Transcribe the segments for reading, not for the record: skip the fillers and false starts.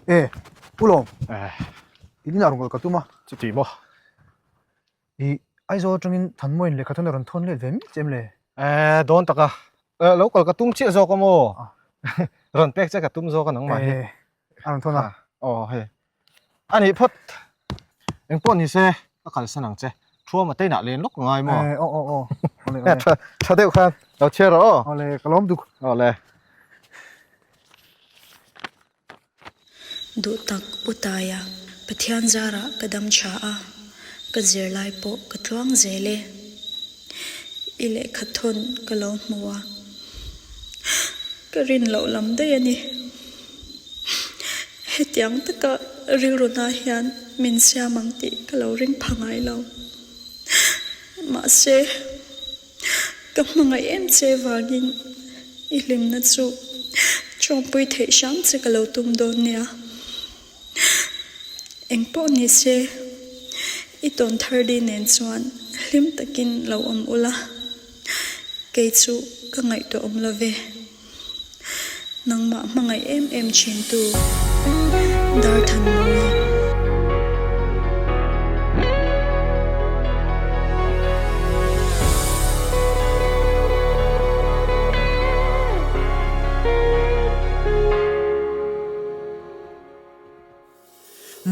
에, 울om. 에, 이리 나온 걸 같으마. 저기 뭐, 이 아이소 중인 단모인 레 같은 너런 톤레 됨 잼레. 돈 따가, 로컬 가 뚱치 저 거 뭐, 아. 런 백제 가 뚱저 가 너무 많이. 에, 아는 토나. 해. 아니, 폿, 앵뻔 이세, 아까 선앙제, 추워 맞대 나 렌, 록 ngay 뭐. 에, 올레, 야, 차대 칸, 너 체러. 올레, kalom duk. 래. Du tak utaya pathian zara kadam cha a ka zir lai po ka tluang zele ile khathon ka lo muwa ka rin lo lam de ani hetiang taka riru na hian min sia mangti ka lo ring phangai lo ma se ka mangai em che wangin ilim na chu chongpui thei sang che ka lo tum don nia engpo ni se iton thirdi nen chuan hlim takin lo ula ke chu ka ngai to love nangma mangai em chin tu dar than moi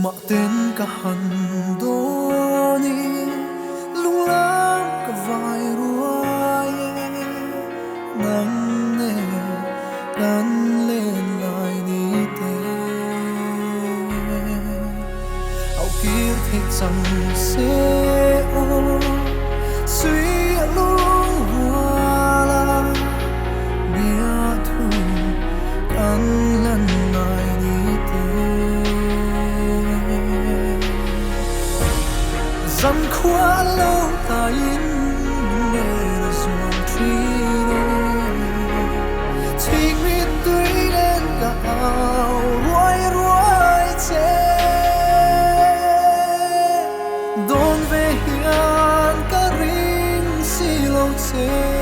mặc tên cả hằn đôi lung lam cả vài ruồi nắng nề gắn lên lại đi tên áo kia thích rằng sẽ suy lung hoa la bia thu gắn lên lại đi dần qua lâu ta in nghe là ruộng thuyền chính mình tươi lên cả áo ruồi che đón về hiền cả ring xì lâu che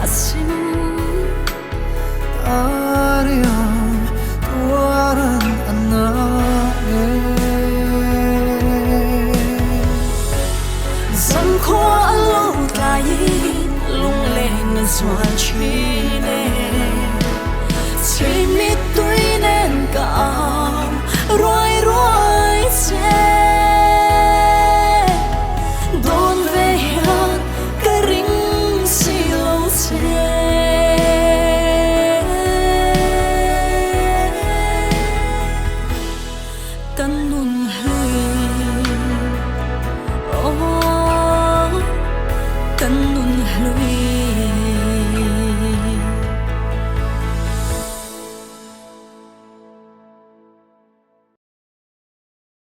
asin Ariam tuaran anane Dần khoa lâu cài lung lên xuân chi nè chỉ biết tu